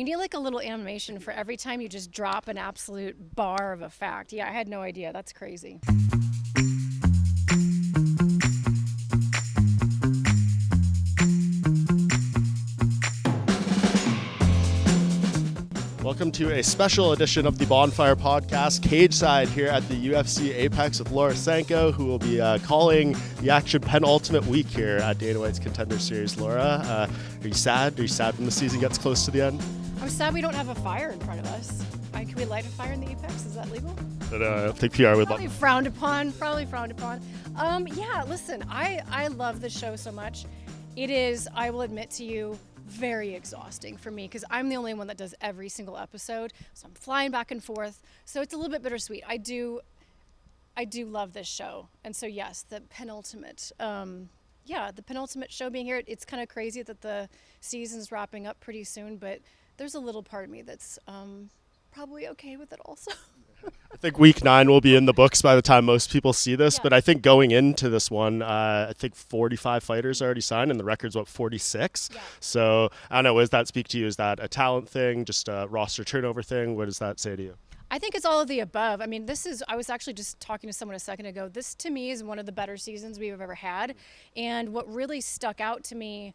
You need like a little animation for every time you just drop an absolute bar of a fact. Yeah, I had no idea. That's crazy. Welcome to a special edition of the Bohnfire podcast, Cage Side, here at the UFC Apex with Laura Sanko, who will be calling the action penultimate week here at Dana White's Contender Series. Laura, are you sad? Are you sad when the season gets close to the end? I'm sad we don't have a fire in front of us. Can we light a fire in the Apex? Is that legal? I don't think PR would Probably frowned upon. Probably frowned upon. Yeah, listen, I love this show so much. It is, I will admit to you, very exhausting for me because I'm the only one that does every single episode. So I'm flying back and forth. So it's a little bit bittersweet. I do love this show. And so yes, the penultimate, the penultimate show being here, it's kind of crazy that the season's wrapping up pretty soon, but there's a little part of me that's probably okay with it also. I think week 9 will be in the books by the time most people see this, Yeah. but I think going into this one, I think 45 fighters already signed, and the record's, 46? Yeah. So, I don't know, does that speak to you? Is that a talent thing, just a roster turnover thing? What does that say to you? I think it's all of the above. I mean, I was actually just talking to someone a second ago. This, to me, is one of the better seasons we've ever had. And what really stuck out to me,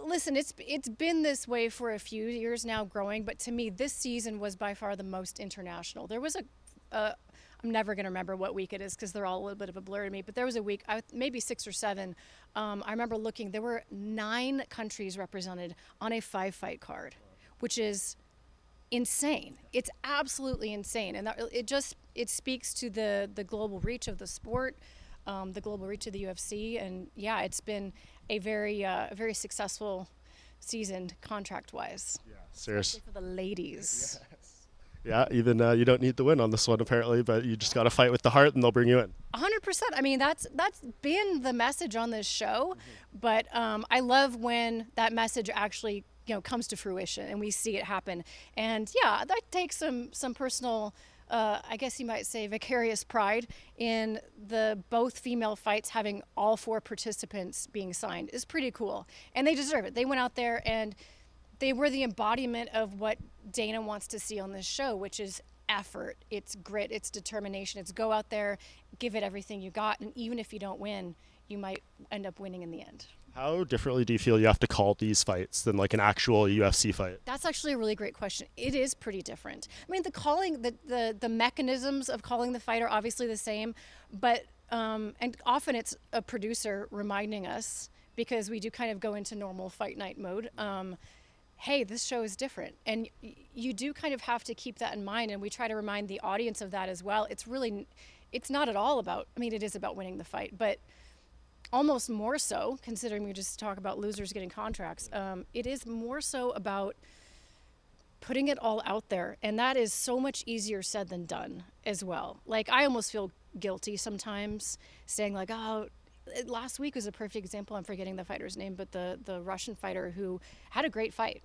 listen, it's been this way for a few years now growing, but to me, this season was by far the most international. There was I'm never going to remember what week it is because they're all a little bit of a blur to me, but there was a week, maybe 6 or 7. I remember looking, there were 9 countries represented on a 5-fight card, which is insane. It's absolutely insane. And it speaks to the global reach of the sport, the global reach of the UFC. And yeah, it's been a very successful season contract-wise. Yeah, seriously. For the ladies. Yes. Yeah, even you don't need the win on this one apparently, but you just got to fight with the heart and they'll bring you in. 100%. I mean, that's been the message on this show, but I love when that message actually comes to fruition and we see it happen. And yeah, that takes some personal, I guess you might say, vicarious pride in the both female fights having all 4 participants being signed is pretty cool, and they deserve it. They went out there and they were the embodiment of what Dana wants to see on this show, which is effort, it's grit, it's determination, it's go out there, give it everything you got, and even if you don't win, you might end up winning in the end. How differently do you feel you have to call these fights than like an actual UFC fight? That's actually a really great question. It is pretty different. I mean, the mechanisms of calling the fight are obviously the same, but and often it's a producer reminding us, because we do kind of go into normal fight night mode. Hey, this show is different. And you do kind of have to keep that in mind. And we try to remind the audience of that as well. It's not at all about, I mean, it is about winning the fight, but almost more so, considering we just talk about losers getting contracts, it is more so about putting it all out there. And that is so much easier said than done as well. Like, I almost feel guilty sometimes saying like, oh, last week was a perfect example. I'm forgetting the fighter's name, but the Russian fighter who had a great fight,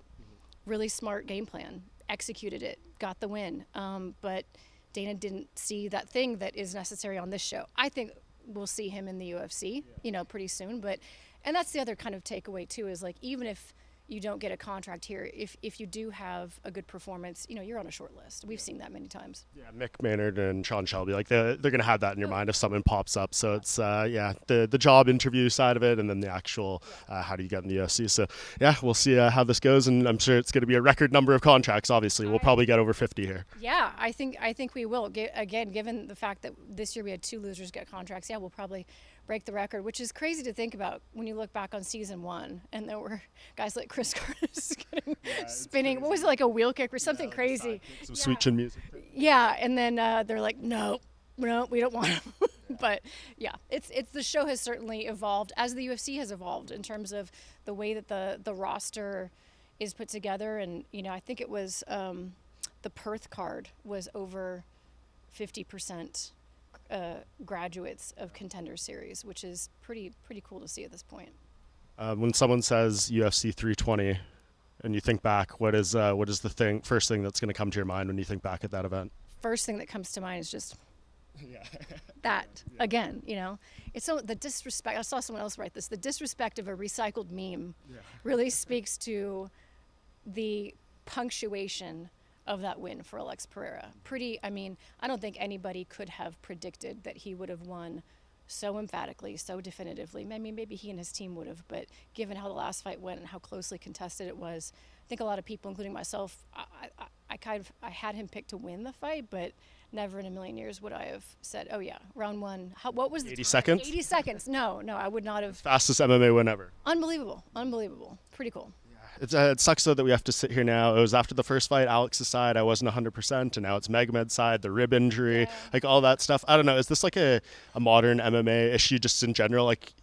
really smart game plan, executed it, got the win. But Dana didn't see that thing that is necessary on this show. I think we'll see him in the UFC, pretty soon. And that's the other kind of takeaway too, is like, even if you don't get a contract here, if you do have a good performance, you're on a short list. We've seen that many times. Yeah, Mick Maynard and Sean Shelby, like they're going to have that in your mind if something pops up. So it's, the job interview side of it, and then the actual how do you get in the UFC. So yeah, we'll see how this goes, and I'm sure it's going to be a record number of contracts, obviously. We'll probably get over 50 here. Yeah, I think we will. Again, given the fact that this year we had 2 losers get contracts, yeah, we'll probably break the record, which is crazy to think about when you look back on season 1 and there were guys like Chris Curtis spinning, what was it, like a wheel kick or something crazy. Some sweet chin music. Yeah, and then they're like, no, we don't want him. But yeah, it's the show has certainly evolved as the UFC has evolved in terms of the way that the roster is put together. And I think it was the Perth card was over 50% graduates of Contender Series, which is pretty cool to see at this point. When someone says UFC 320 and you think back, what is the first thing that's going to come to your mind when you think back at that event? First thing that comes to mind is just that again, it's so the disrespect. I saw someone else write this. The disrespect of a recycled meme really speaks to the punctuation of that win for Alex Pereira. I mean, I don't think anybody could have predicted that he would have won so emphatically, so definitively. I mean, maybe he and his team would have, but given how the last fight went and how closely contested it was, I think a lot of people, including myself, I had him picked to win the fight, but never in a million years would I have said, oh yeah, round one. What was the 80 time? seconds? 80 seconds. No, I would not have. Fastest MMA win ever. Unbelievable. Pretty cool. It sucks though that we have to sit here now. It was after the first fight, Alex's side, I wasn't 100%, and now it's Megmed's side, the rib injury, like all that stuff. I don't know. Is this like a modern MMA issue just in general? Like,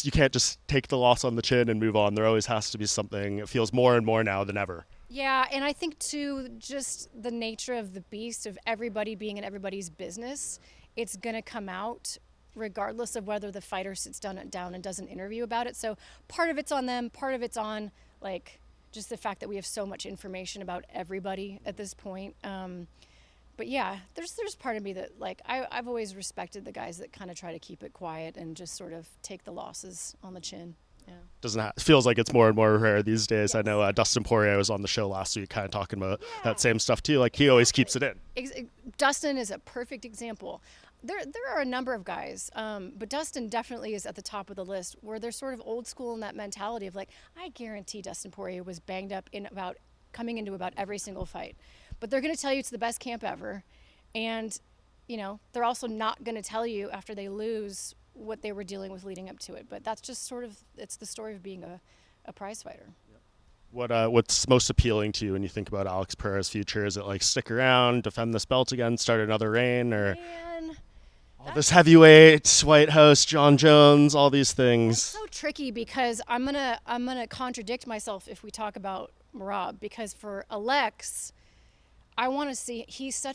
you can't just take the loss on the chin and move on. There always has to be something. It feels more and more now than ever. Yeah, and I think too, just the nature of the beast of everybody being in everybody's business, it's gonna come out regardless of whether the fighter sits down and does an interview about it. So part of it's on them, part of it's on like just the fact that we have so much information about everybody at this point. But yeah, there's part of me that like I've always respected the guys that kind of try to keep it quiet and just sort of take the losses on the chin. Yeah. Feels like it's more and more rare these days. Yes. I know Dustin Poirier was on the show last week kind of talking about that same stuff too. Like he always keeps it in. Dustin is a perfect example. There are a number of guys, but Dustin definitely is at the top of the list where they're sort of old school in that mentality of like, I guarantee Dustin Poirier was banged up coming into about every single fight. But they're going to tell you it's the best camp ever. And, you know, they're also not going to tell you after they lose what they were dealing with leading up to it. But that's just sort of, it's the story of being a prize fighter. What's most appealing to you when you think about Alex Pereira's future? Is it like stick around, defend this belt again, start another reign, or all this heavyweight, White House, John Jones, all these things? It's so tricky because I'm gonna contradict myself if we talk about Merab, because for Alex, I want to see he's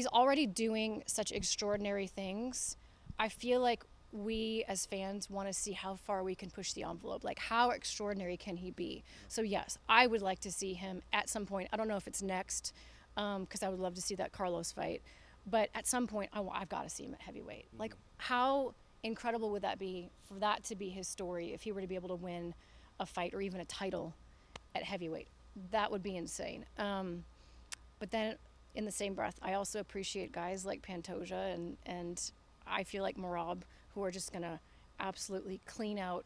already doing such extraordinary things. I feel like we as fans want to see how far we can push the envelope. Like, how extraordinary can he be? So yes, I would like to see him at some point. I don't know if it's next, because I would love to see that Carlos fight. But at some point, I've got to see him at heavyweight. Like, how incredible would that be for that to be his story if he were to be able to win a fight or even a title at heavyweight? That would be insane. But then in the same breath, I also appreciate guys like Pantoja and I feel like Merab, who are just going to absolutely clean out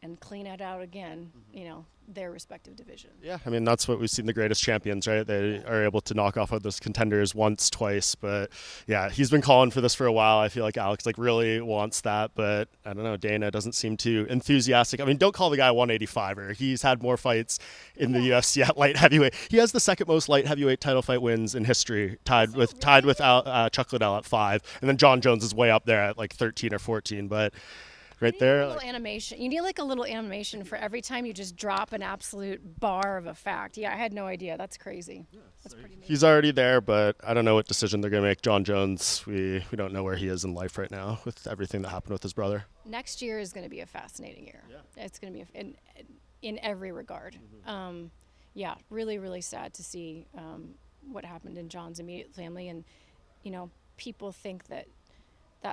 again, you know, their respective division. Yeah, I mean, that's what we've seen the greatest champions, right? They are able to knock off those contenders once, twice. But yeah, he's been calling for this for a while. I feel like Alex really wants that, but I don't know, Dana doesn't seem too enthusiastic. I mean, don't call the guy a 185er. He's had more fights in the UFC at light heavyweight. He has the second most light heavyweight title fight wins in history, tied with Chuck Liddell at 5, and then John Jones is way up there at like 13 or 14. But right there, a little animation. You need like a little animation for every time you just drop an absolute bar of a fact. Yeah, I had no idea. That's crazy. That's pretty amazing. He's already there, but I don't know what decision they're going to make. John Jones, we don't know where he is in life right now with everything that happened with his brother. Next year is going to be a fascinating year. Yeah. It's going to be in every regard. Yeah, really, really sad to see what happened in John's immediate family. And, you know, people think that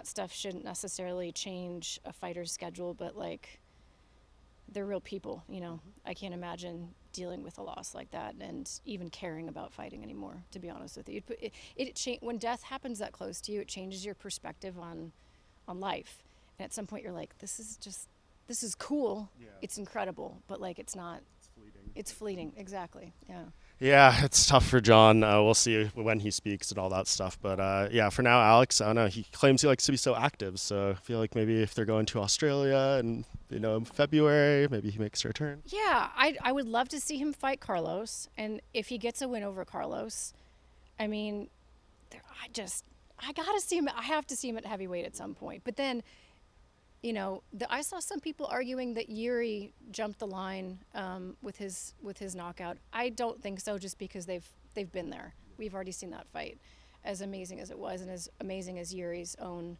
stuff shouldn't necessarily change a fighter's schedule, but like, they're real people, you know. I can't imagine dealing with a loss like that and even caring about fighting anymore, to be honest with you. When death happens that close to you, it changes your perspective on life. And at some point you're like, this is cool. Yeah. It's incredible, but like, it's not. It's fleeting. Exactly. Yeah. Yeah, it's tough for John. We'll see when he speaks and all that stuff. But yeah, for now, Alex, I don't know. He claims he likes to be so active. So I feel like maybe if they're going to Australia and, you know, in February, maybe he makes a return. Yeah, I would love to see him fight Carlos. And if he gets a win over Carlos, I mean, I got to see him. I have to see him at heavyweight at some point. But then, you know, I saw some people arguing that Yuri jumped the line with his knockout. I don't think so, just because they've been there. We've already seen that fight, as amazing as it was, and as amazing as Yuri's own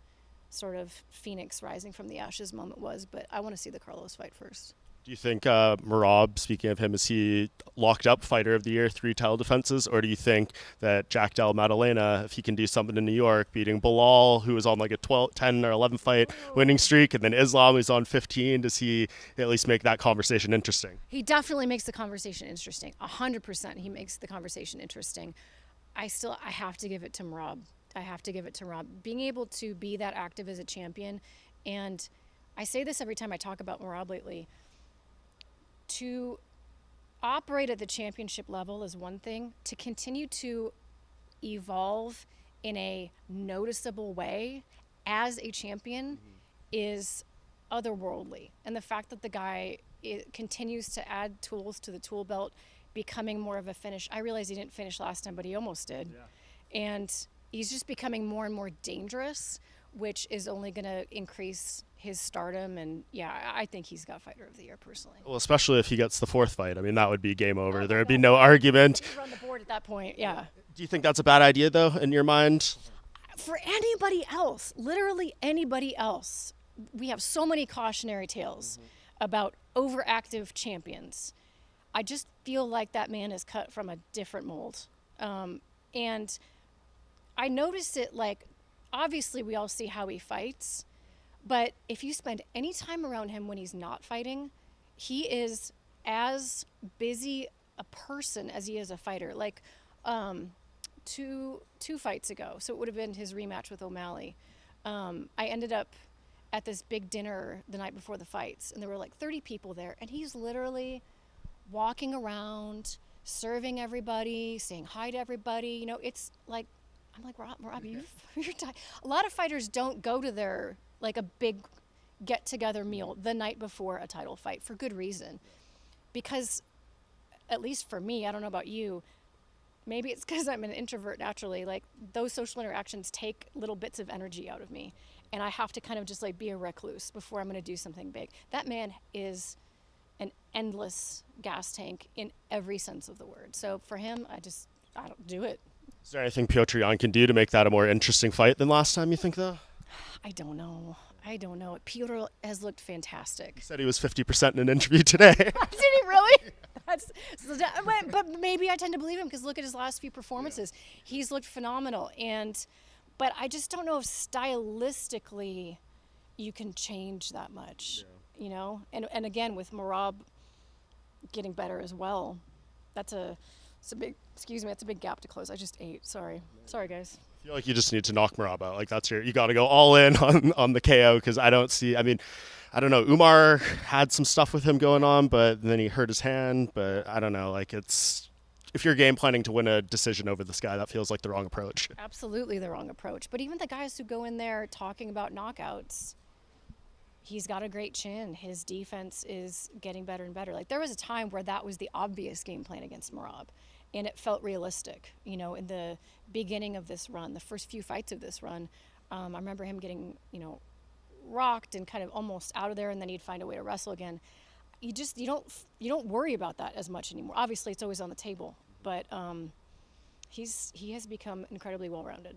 sort of phoenix rising from the ashes moment was. But I want to see the Carlos fight first. Do you think Merab, speaking of him, is he locked up fighter of the year, 3 title defenses? Or do you think that Jack Del Maddalena, if he can do something in New York, beating Bilal, who was on like a 10 or 11 fight winning streak, and then Islam, who's on 15, does he at least make that conversation interesting? He definitely makes the conversation interesting. 100% he makes the conversation interesting. I have to give it to Merab. I have to give it to Merab. Being able to be that active as a champion, and I say this every time I talk about Merab lately, to operate at the championship level is one thing. To continue to evolve in a noticeable way as a champion is otherworldly. And the fact that the guy continues to add tools to the tool belt, becoming more of a finish. I realize he didn't finish last time, but he almost did. Yeah. And he's just becoming more and more dangerous, which is only going to increase his stardom. And yeah, I think he's got fighter of the year personally. Well, especially if he gets the 4th fight. I mean, that would be game over. There would be no argument. He'd run the board at that point, yeah. Do you think that's a bad idea, though, in your mind? For anybody else, literally anybody else, we have so many cautionary tales about overactive champions. I just feel like that man is cut from a different mold. And I notice it, like, obviously we all see how he fights, but if you spend any time around him when he's not fighting, he is as busy a person as he is a fighter. Like two fights ago, so it would have been his rematch with O'Malley. I ended up at this big dinner the night before the fights, and there were like 30 people there, and he's literally walking around, serving everybody, saying hi to everybody. You know, it's like, I'm like, Rob, you're tired. A lot of fighters don't go to their, like, a big get-together meal the night before a title fight for good reason. Because, at least for me, I don't know about you, maybe it's because I'm an introvert naturally, like, those social interactions take little bits of energy out of me. And I have to kind of just, like, be a recluse before I'm going to do something big. That man is an endless gas tank in every sense of the word. So for him, I don't do it. Is there anything Petr Yan can do to make that a more interesting fight than last time, you think, though? I don't know. Petr has looked fantastic. He said he was 50% in an interview today. Did he really? But maybe I tend to believe him because look at his last few performances. Yeah. He's looked phenomenal. But I just don't know if stylistically you can change that much, you know? And again, with Merab getting better as well, that's a big gap to close. I just ate. Sorry, guys. I feel like you just need to knock Merab out. Like you got to go all in on the KO because I don't know. Umar had some stuff with him going on, but then he hurt his hand. But I don't know. Like if you're game planning to win a decision over this guy, that feels like the wrong approach. Absolutely the wrong approach. But even the guys who go in there talking about knockouts, he's got a great chin. His defense is getting better and better. Like there was a time where that was the obvious game plan against Merab. And it felt realistic, you know, in the beginning of this run, the first few fights of this run. I remember him getting, you know, rocked and kind of almost out of there, and then he'd find a way to wrestle again. You don't worry about that as much anymore. Obviously, it's always on the table, but he has become incredibly well-rounded.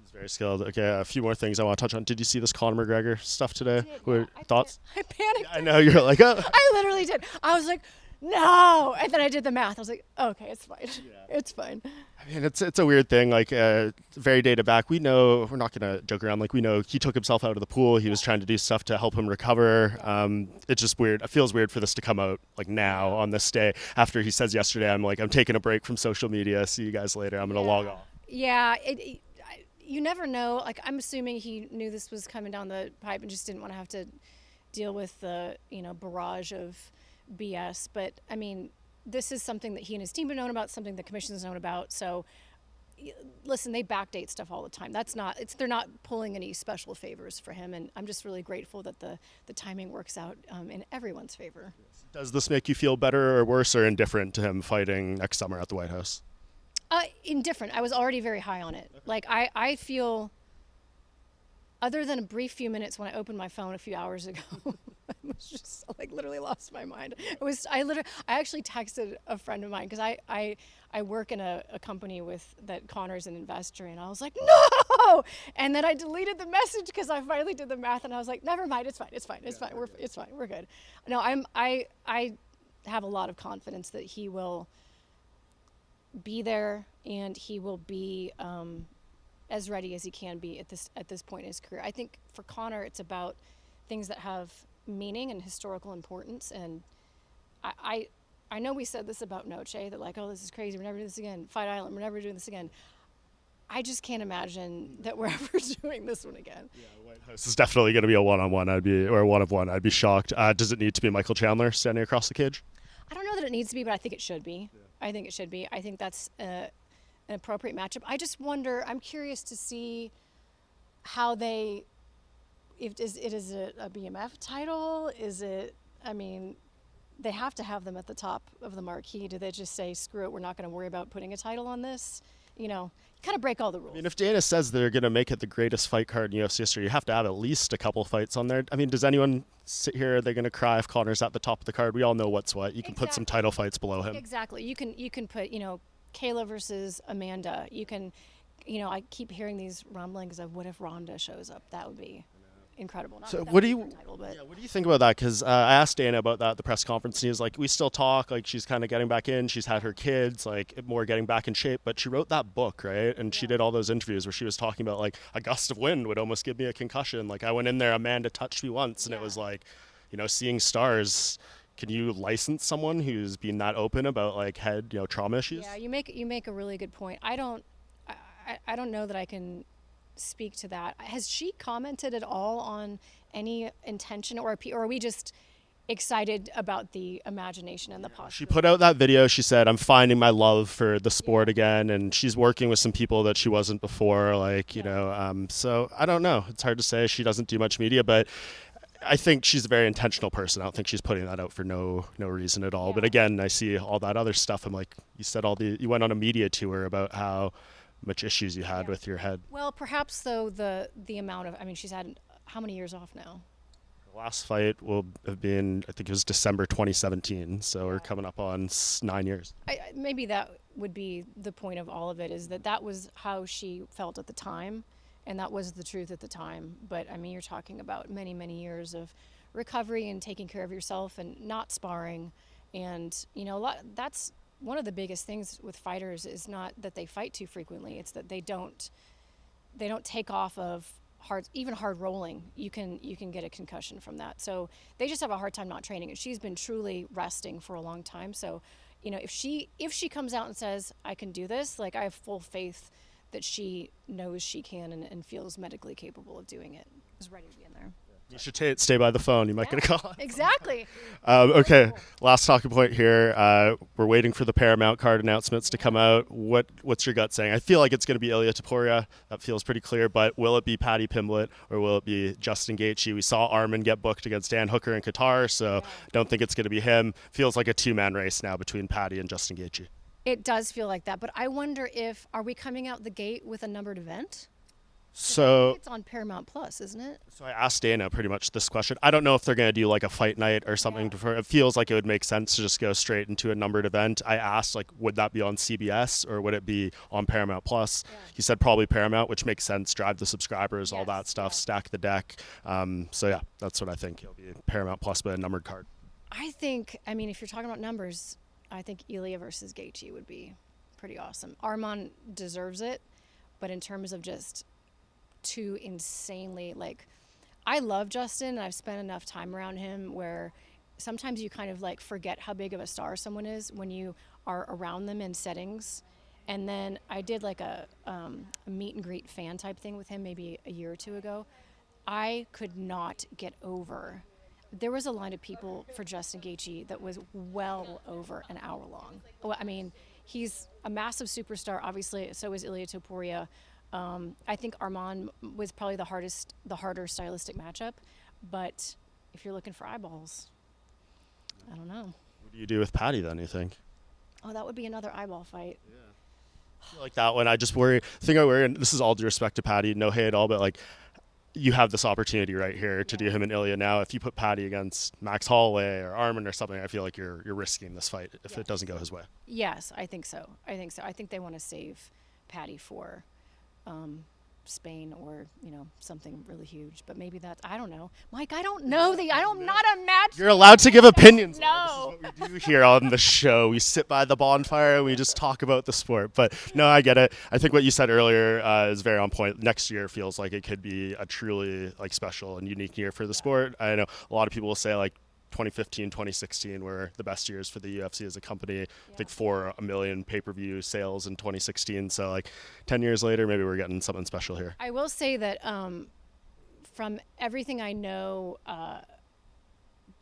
He's very skilled. Okay, a few more things I want to touch on. Did you see this Conor McGregor stuff today? Thoughts? I panicked. I know you're like, oh. I literally did. I was like, no, and then I did the math. I was like, okay, it's fine. Yeah. It's fine. I mean, it's a weird thing. Like, very data back, we know, we're not going to joke around. Like, we know he took himself out of the pool. He was trying to do stuff to help him recover. It's just weird. It feels weird for this to come out, like, now on this day. After he says yesterday, I'm taking a break from social media. See you guys later. I'm going to log off. Yeah, you never know. Like, I'm assuming he knew this was coming down the pipe and just didn't want to have to deal with the, you know, barrage of BS. But I mean, this is something that he and his team have known about, something the commission's known about. So listen, they backdate stuff all the time. They're not pulling any special favors for him, and I'm just really grateful that the timing works out in everyone's favor. Does this make you feel better or worse or indifferent to him fighting next summer at the White House? Indifferent. I was already very high on it. Okay. Like I feel other than a brief few minutes when I opened my phone a few hours ago, I was just like literally lost my mind. I actually texted a friend of mine because I work in a company that Conor's an investor in. I was like, no! And then I deleted the message because I finally did the math and I was like, never mind, it's fine. It's fine. We're good. No, I have a lot of confidence that he will be there and he will be as ready as he can be at this point in his career. I think for Conor, it's about things that have meaning and historical importance. And I know we said this about Noche, that like, oh, this is crazy, we're never doing this again. Fight Island, we're never doing this again. I just can't imagine that we're ever doing this one again. Yeah, White House is definitely going to be a one-on-one. Or one of one. I'd be shocked. Does it need to be Michael Chandler standing across the cage? I don't know that it needs to be, but I think it should be. Yeah. I think it should be. I think that's an appropriate matchup. I just wonder, I'm curious to see how it is a BMF title? Is it, I mean, they have to have them at the top of the marquee. Do they just say, screw it, we're not going to worry about putting a title on this? You know, kind of break all the rules. I mean, if Dana says they're going to make it the greatest fight card in UFC history, you have to have at least a couple fights on there. I mean, does anyone sit here, they're going to cry if Conor's at the top of the card? We all know what's what. You can put some title fights below him. Exactly. You can put, Kayla versus Amanda. You can, I keep hearing these rumblings of what if Ronda shows up? That would be incredible. So what do you think about that? Because I asked Dana about that at the press conference, and he was like, we still talk, like she's kind of getting back in, she's had her kids, like more getting back in shape, but she wrote that book, right? And she did all those interviews where she was talking about like a gust of wind would almost give me a concussion. Like I went in there, Amanda touched me once, and it was like, seeing stars. Can you license someone who's been that open about like head, trauma issues? Yeah, you make a really good point. I don't know that I can speak to that. Has she commented at all on any intention, or are we just excited about the imagination and the possibility? She put out that video. She said, I'm finding my love for the sport again, and she's working with some people that she wasn't before, so I don't know. It's hard to say. She doesn't do much media, but I think she's a very intentional person. I don't think she's putting that out for no reason at all. Yeah. But again, I see all that other stuff. I'm like, you said you went on a media tour about how much issues you had with your head. Well, perhaps though the amount of, she's had how many years off now? The last fight will have been, I think it was December 2017. So we're coming up on 9 years. Maybe that would be the point of all of it, is that was how she felt at the time. And that was the truth at the time. But you're talking about many, many years of recovery and taking care of yourself and not sparring. And, that's one of the biggest things with fighters, is not that they fight too frequently. It's that they don't take off of hard rolling. You can get a concussion from that. So they just have a hard time not training. And she's been truly resting for a long time. So, if she comes out and says, I can do this, like I have full faith that she knows she can and feels medically capable of doing it, is ready to be in there. You should stay by the phone. You might get a call. Exactly. Okay, last talking point here. We're waiting for the Paramount card announcements to come out. What's your gut saying? I feel like it's going to be Ilia Topuria. That feels pretty clear. But will it be Paddy Pimblett or will it be Justin Gaethje? We saw Arman get booked against Dan Hooker in Qatar, so don't think it's going to be him. Feels like a two-man race now between Paddy and Justin Gaethje. It does feel like that, but I wonder are we coming out the gate with a numbered event? So it's on Paramount Plus, isn't it? So I asked Dana pretty much this question. I don't know if they're going to do like a fight night or something. It feels like it would make sense to just go straight into a numbered event. I asked, would that be on CBS or would it be on Paramount Plus? Yeah. He said probably Paramount, which makes sense. Drive the subscribers, all that stuff, stack the deck. That's what I think. It'll be Paramount Plus, but a numbered card. I think, if you're talking about numbers, I think Ilia versus Gaethje would be pretty awesome. Arman deserves it, but in terms of just too insanely, I love Justin, and I've spent enough time around him where sometimes you kind of forget how big of a star someone is when you are around them in settings. And then I did a meet and greet fan type thing with him maybe a year or two ago. I could not get over. There was a line of people for Justin Gaethje that was well over an hour long. He's a massive superstar, obviously, so is Ilia Topuria. I think Arman was probably the harder stylistic matchup, but if you're looking for eyeballs, I don't know. What do you do with Paddy then, you think? Oh, that would be another eyeball fight. Yeah. I feel like that one, I just worry, and this is all due respect to Paddy, no hate at all, but you have this opportunity right here to do him and Ilia now. If you put Paddy against Max Holloway or Armin or something, I feel like you're risking this fight if it doesn't go his way. Yes, I think so. I think they want to save Paddy for Spain or something really huge. But maybe that's, I don't know, Mike. I don't know. I'm not a match. You're allowed to give opinions. No, This is what we do here on the show. We sit by the bonfire and we just talk about the sport. But no, I get it. I think what you said earlier is very on point. Next year feels like it could be a truly like special and unique year for the sport. I know a lot of people will say like 2015, 2016 were the best years for the UFC as a company. I think 4 million pay-per-view sales in 2016. So like 10 years later, maybe we're getting something special here. I will say that from everything I know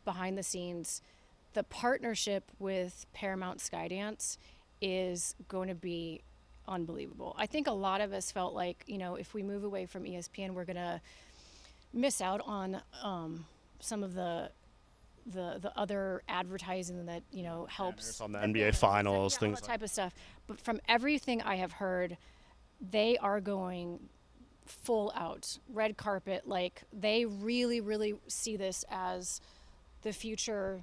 behind the scenes, the partnership with Paramount Skydance is going to be unbelievable. I think a lot of us felt like, if we move away from ESPN, we're going to miss out on some of the other advertising that helps on the NBA finals, things all that type of stuff. But from everything I have heard, they are going full out red carpet. Like they really, really see this as the future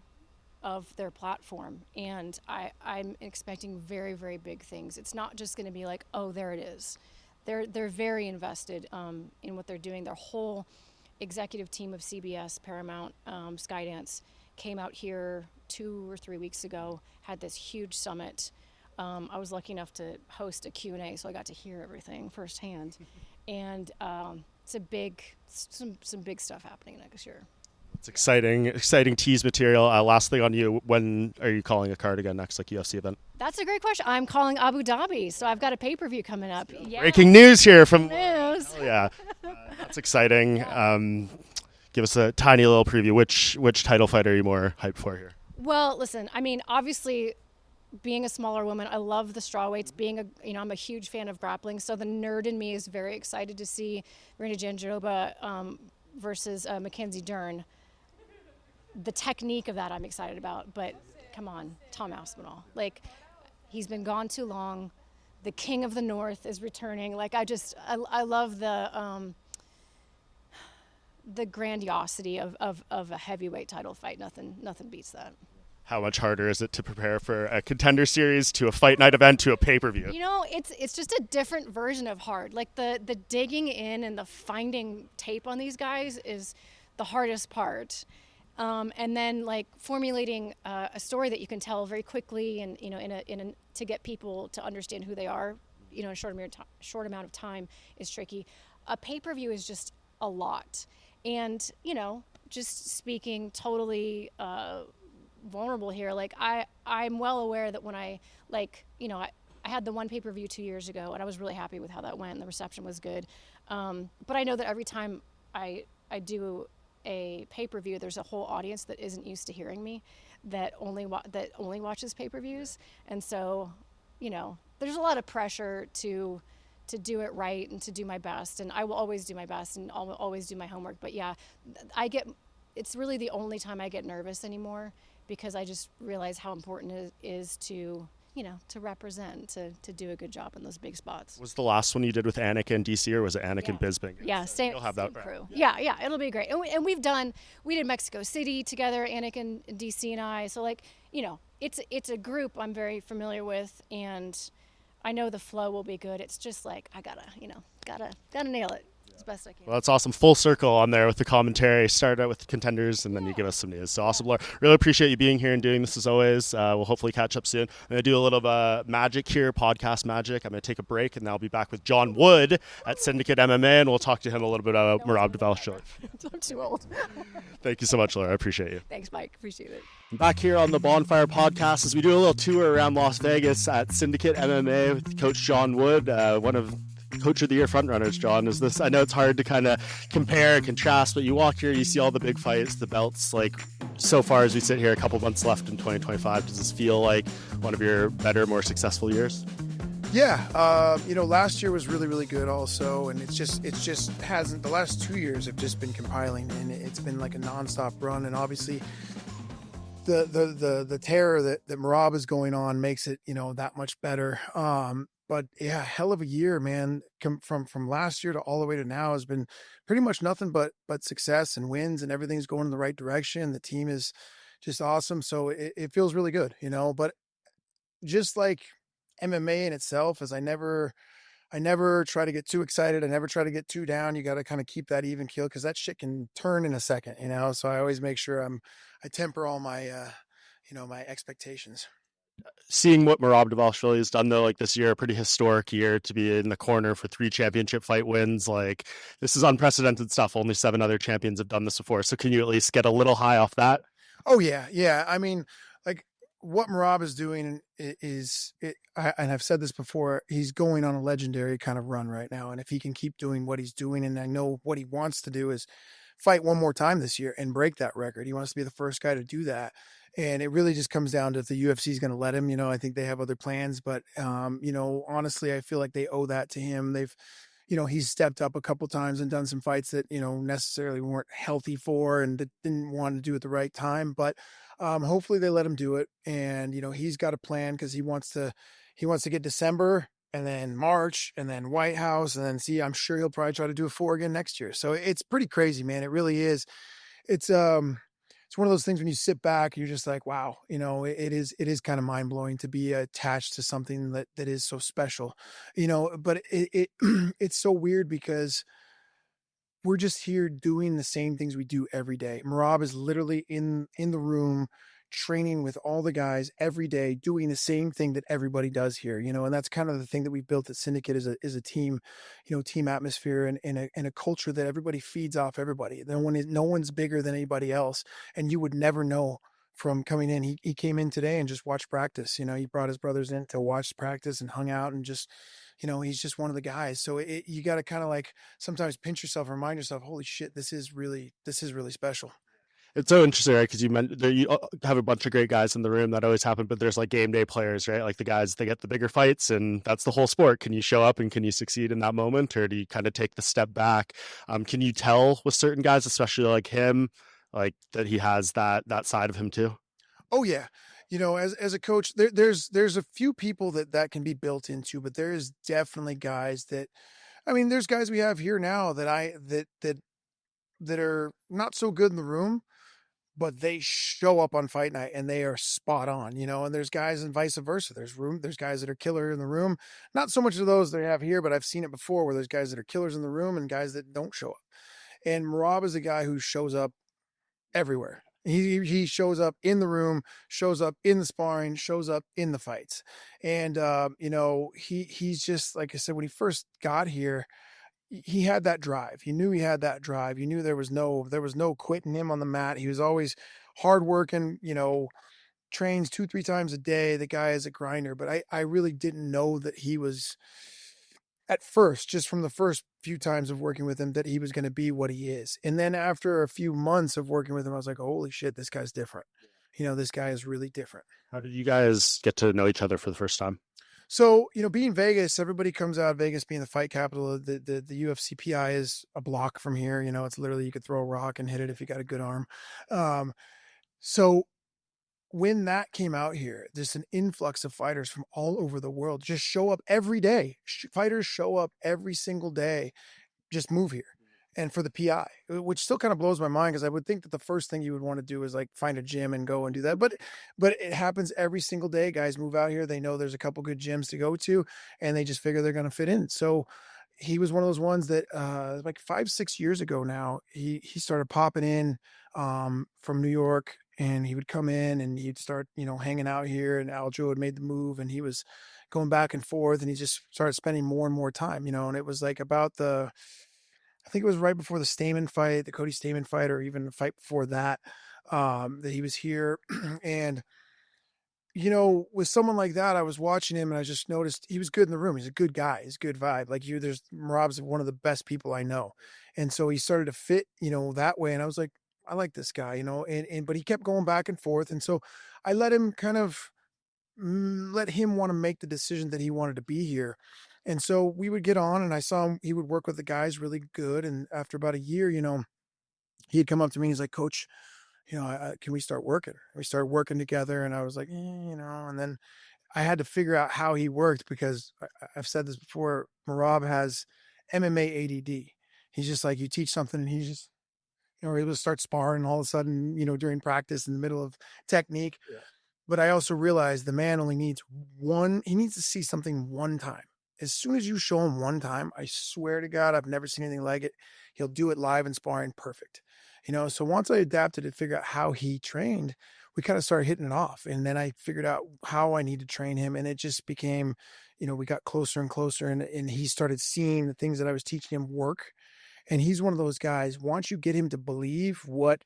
of their platform, and I'm expecting very, very big things. It's not just going to be like, oh, there it is. They're very invested in what they're doing. Their whole executive team of CBS, Paramount, Skydance came out here 2 or 3 weeks ago, had this huge summit. I was lucky enough to host a Q&A, so I got to hear everything firsthand. And it's some big stuff happening next year. It's exciting tease material. Last thing on you, when are you calling a card again next, like UFC event? That's a great question. I'm calling Abu Dhabi, so I've got a pay-per-view coming up. Yeah. Breaking news here from news. Oh, yeah, that's exciting. Give us a tiny little preview. Which title fight are you more hyped for here? Well, listen, I mean, obviously, being a smaller woman, I love the strawweights. I'm a huge fan of grappling, so the nerd in me is very excited to see Rena Jandiroba versus Mackenzie Dern. The technique of that I'm excited about, but come on, Tom Aspinall. Like, he's been gone too long. The King of the North is returning. Like, I love the grandiosity of a heavyweight title fight. Nothing beats that. How much harder is it to prepare for a Contender Series, to a Fight Night event, to a pay-per-view? It's just a different version of hard. Like the digging in and the finding tape on these guys is the hardest part. And then like formulating a story that you can tell very quickly and to get people to understand who they are, in a short amount of time is tricky. A pay-per-view is just a lot, and just speaking totally vulnerable here. Like I'm well aware that when I had the one pay-per-view 2 years ago, and I was really happy with how that went. The reception was good, but I know that every time I do a pay-per-view, there's a whole audience that isn't used to hearing me, that only watches pay-per-views, and so there's a lot of pressure to do it right and to do my best, and I will always do my best and I'll always do my homework. But yeah, it's really the only time I get nervous anymore, because I just realize how important it is to represent, to do a good job in those big spots. Was the last one you did with Anik and DC, or was it Anik and Bisping? Yeah, same crew. Yeah, it'll be great. And we did Mexico City together, Anik and DC and I. So it's a group I'm very familiar with, and I know the flow will be good. It's just like I gotta nail it as best I can. Well, that's awesome. Full circle on there with the commentary. Start out with the contenders, and then you give us some news. So awesome, Laura. Really appreciate you being here and doing this as always. We'll hopefully catch up soon. I'm going to do a little magic here, podcast magic. I'm going to take a break, and then I'll be back with John Wood at Syndicate MMA, and we'll talk to him a little bit about Merab Dvalishvili. I'm too old. Thank you so much, Laura. I appreciate you. Thanks, Mike. Appreciate it. I'm back here on the Bohnfire podcast as we do a little tour around Las Vegas at Syndicate MMA with Coach John Wood, one of Coach of the Year frontrunners. John, I know it's hard to kind of compare, contrast, but you walk here, you see all the big fights, the belts. Like, so far as we sit here, a couple months left in 2025, does this feel like one of your better, more successful years? Yeah, last year was really, really good also, and it just hasn't. The last 2 years have just been compiling, and it's been like a nonstop run. And obviously, the terror that Merab is going on makes it that much better. but yeah, hell of a year, man. From last year to all the way to now has been pretty much nothing but success and wins, and everything's going in the right direction. The team is just awesome, so it feels really good, you know. But just like MMA in itself, is I never try to get too excited. I never try to get too down. You got to kind of keep that even keel because that shit can turn in a second, you know. So I always make sure I temper all my my expectations. Seeing what Merab Dvalishvili has done though, like this year, a pretty historic year to be in the corner for 3 championship fight wins. Like this is unprecedented stuff. Only 7 other champions have done this before. So can you at least get a little high off that? Oh yeah, yeah. I mean, like what Merab is doing and I've said this before. He's going on a legendary kind of run right now, and if he can keep doing what he's doing, and I know what he wants to do is fight one more time this year and break that record. He wants to be the first guy to do that. And it really just comes down to if the UFC is going to let him. You know, I think they have other plans, but honestly, I feel like they owe that to him. He's stepped up a couple times and done some fights that, necessarily weren't healthy for and that didn't want to do at the right time. But hopefully they let him do it. And, he's got a plan because he wants to get December and then March and then White House. And then I'm sure he'll probably try to do a 4 again next year. So it's pretty crazy, man. It really is. It's one of those things when you sit back, you're just like, wow, it is kind of mind blowing to be attached to something that is so special, but it's so weird because we're just here doing the same things we do every day. Merab is literally in the room training with all the guys every day, doing the same thing that everybody does here, and that's kind of the thing that we built at Syndicate is a team, team atmosphere and a culture that everybody feeds off everybody. No one's bigger than anybody else. And you would never know from coming in. He came in today and just watched practice. He brought his brothers in to watch practice and hung out and just, he's just one of the guys. So you got to kind of like sometimes pinch yourself, remind yourself, holy shit, this is really special. It's so interesting, right? Because you meant there, you have a bunch of great guys in the room. That always happen, but there's like game day players, right? Like the guys they get the bigger fights, and that's the whole sport. Can you show up and can you succeed in that moment, or do you kind of take the step back? Can you tell with certain guys, especially like him, like that he has that side of him too? Oh yeah. As a coach, there's a few people that can be built into, but there is definitely guys that, I mean, there's guys we have here now that are not so good in the room, but they show up on fight night and they are spot on, and there's guys and vice versa. There's guys that are killer in the room. Not so much of those they have here, but I've seen it before where there's guys that are killers in the room and guys that don't show up. And Merab is a guy who shows up everywhere. He shows up in the room, shows up in the sparring, shows up in the fights. And he's just, like I said, when he first got here, he had that drive. He knew he had that drive. You knew there was no quitting him on the mat. He was always hardworking, trains 2-3 times a day. The guy is a grinder, but I really didn't know that he was at first, just from the first few times of working with him, that he was going to be what he is. And then after a few months of working with him, I was like, holy shit, this guy's different. This guy is really different. How did you guys get to know each other for the first time? So, being Vegas, everybody comes out of Vegas being the fight capital. The UFC PI is a block from here. It's literally, you could throw a rock and hit it if you got a good arm. So when that came out here, there's an influx of fighters from all over the world just show up every day. Fighters show up every single day, just move here. And for the PI, which still kind of blows my mind because I would think that the first thing you would want to do is like find a gym and go and do that. But it happens every single day. Guys move out here. They know there's a couple good gyms to go to and they just figure they're going to fit in. So he was one of those ones that like 5-6 years ago now, he started popping in from New York, and he would come in and he'd start, hanging out here, and Aljo had made the move and he was going back and forth, and he just started spending more and more time, and it was like I think it was right before the Stamen fight, the Cody Stamen fight, or even the fight before that, that he was here. And, with someone like that, I was watching him and I just noticed he was good in the room. He's a good guy. He's a good vibe. Like Merab's one of the best people I know. And so he started to fit, that way. And I was like, I like this guy, but he kept going back and forth. And so I let him let him want to make the decision that he wanted to be here. And so we would get on, and I saw him, he would work with the guys really good. And after about a year, he'd come up to me and he's like, Coach, can we start working? We started working together, and I was like, and then I had to figure out how he worked because I've said this before. Merab has MMA ADD. He's just like, you teach something and he's just, we're able to start sparring all of a sudden, during practice in the middle of technique. Yeah. But I also realized the man only needs he needs to see something one time. As soon as you show him one time, I swear to God, I've never seen anything like it. He'll do it live in sparring perfect. So once I adapted and figured out how he trained, we kind of started hitting it off. And then I figured out how I need to train him. And it just became, we got closer and closer, and he started seeing the things that I was teaching him work. And he's one of those guys, once you get him to believe what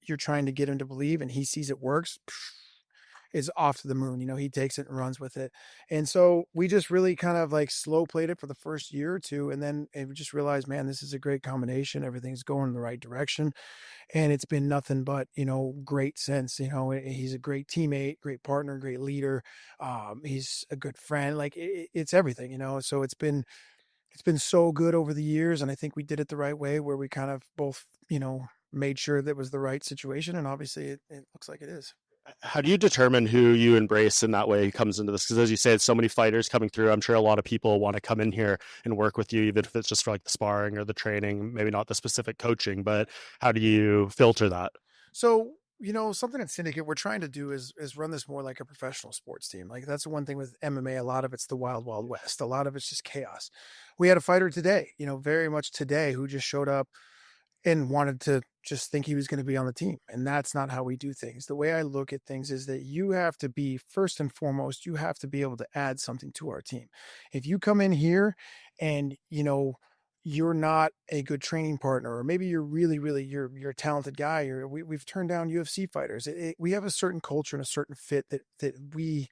you're trying to get him to believe and he sees it works, is off to the moon. He takes it and runs with it. And so we just really kind of like slow played it for the first year or two. And then we just realized, man, this is a great combination. Everything's going in the right direction. And it's been nothing but, great since. He's a great teammate, great partner, great leader. He's a good friend. Like it's everything, so it's been so good over the years. And I think we did it the right way, where we kind of both, made sure that it was the right situation. And obviously it looks like it is. How do you determine who you embrace in that way comes into this? Because as you said, so many fighters coming through. I'm sure a lot of people want to come in here and work with you, even if it's just for like the sparring or the training, maybe not the specific coaching, but how do you filter that? So, something at Syndicate we're trying to do is run this more like a professional sports team. Like that's the one thing with MMA. A lot of it's the wild, wild west. A lot of it's just chaos. We had a fighter today, very much today, who just showed up and wanted to just think he was going to be on the team. And that's not how we do things. The way I look at things is that you have to be, first and foremost, you have to be able to add something to our team. If you come in here and, you're not a good training partner, or maybe you're really, really, you're a talented guy, or we've turned down UFC fighters. We have a certain culture and a certain fit that we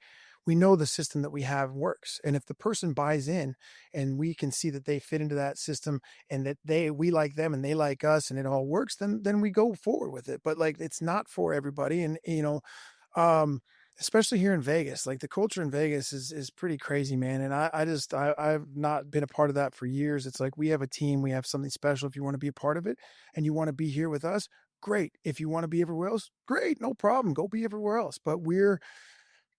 know the system that we have works. And if the person buys in and we can see that they fit into that system and that we like them and they like us and it all works, then we go forward with it. But like, it's not for everybody. And, especially here in Vegas, like the culture in Vegas is pretty crazy, man. And I've not been a part of that for years. It's like, we have a team, we have something special. If you want to be a part of it and you want to be here with us, great. If you want to be everywhere else, great, no problem. Go be everywhere else. But we're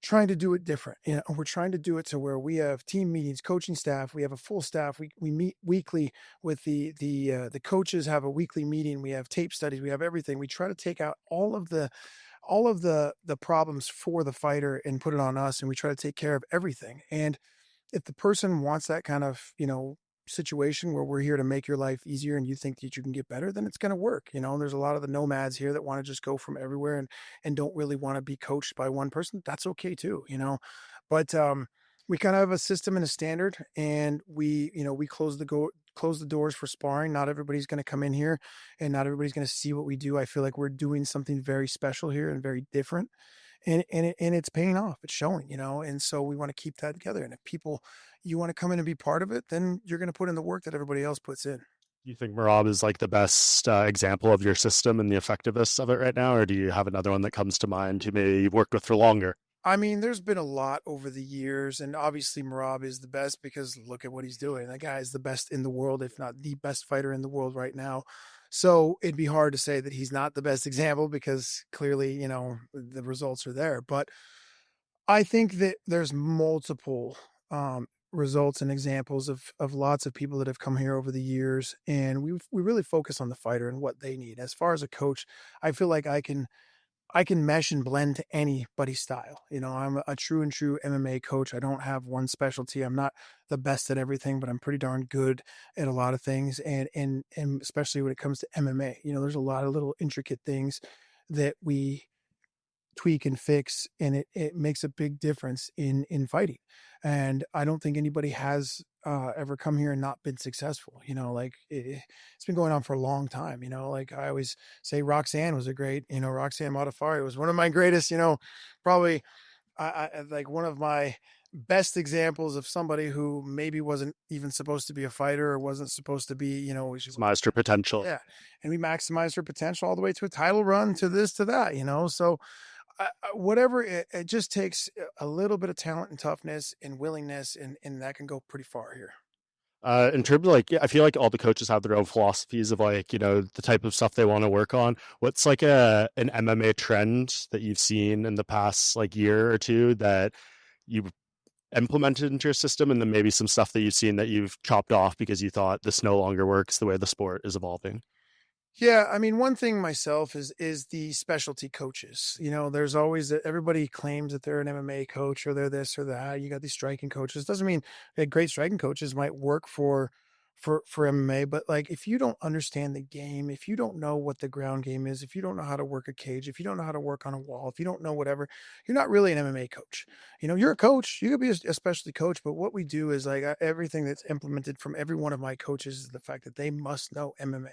trying to do it different. We're trying to do it to where we have team meetings, coaching staff. We have a full staff. We meet weekly with the coaches, have a weekly meeting. We have tape studies. We have everything. We try to take out all of the problems for the fighter and put it on us. And we try to take care of everything. And if the person wants that kind of, situation where we're here to make your life easier and you think that you can get better, then it's going to work. There's a lot of the nomads here that want to just go from everywhere and don't really want to be coached by one person. That's okay too, but we kind of have a system and a standard, and we close the doors for sparring. Not everybody's going to come in here and not everybody's going to see what we do. I feel like we're doing something very special here and very different. And it's paying off. It's showing, and so we want to keep that together. And if you want to come in and be part of it, then you're going to put in the work that everybody else puts in. Do you think Merab is like the best example of your system and the effectiveness of it right now? Or do you have another one that comes to mind who maybe you've worked with for longer? I mean, there's been a lot over the years, and obviously Merab is the best because look at what he's doing. That guy is the best in the world, if not the best fighter in the world right now. So it'd be hard to say that he's not the best example because clearly, the results are there. But I think that there's multiple results and examples of lots of people that have come here over the years, and we really focus on the fighter and what they need. As far as a coach, I feel like I can mesh and blend to anybody's style. I'm a true MMA coach. I don't have one specialty. I'm not the best at everything, but I'm pretty darn good at a lot of things. And especially when it comes to MMA, there's a lot of little intricate things that we tweak and fix, and it makes a big difference in fighting. And I don't think anybody has ever come here and not been successful. It's been going on for a long time. Like I always say, Roxanne was a great, Roxanne Modafferi was one of my greatest, probably I like one of my best examples of somebody who maybe wasn't even supposed to be a fighter or wasn't supposed to be, Maximized her potential. Yeah. And we maximized her potential all the way to a title run, to this, to that, so whatever, it just takes a little bit of talent and toughness and willingness, and that can go pretty far here. In terms of I feel like all the coaches have their own philosophies of the type of stuff they want to work on. What's like an MMA trend that you've seen in the past year or two that you implemented into your system, and then maybe some stuff that you've seen that you've chopped off because you thought this no longer works the way the sport is evolving? Yeah, I mean, one thing myself is the specialty coaches. You know, there's always everybody claims that they're an MMA coach or they're this or that. You got these striking coaches. Doesn't mean great striking coaches might work for MMA, but like if you don't understand the game, if you don't know what the ground game is, if you don't know how to work a cage, if you don't know how to work on a wall, if you don't know whatever, you're not really an MMA coach. You know, you're a coach. You could be a specialty coach, but what we do is like everything that's implemented from every one of my coaches is the fact that they must know MMA.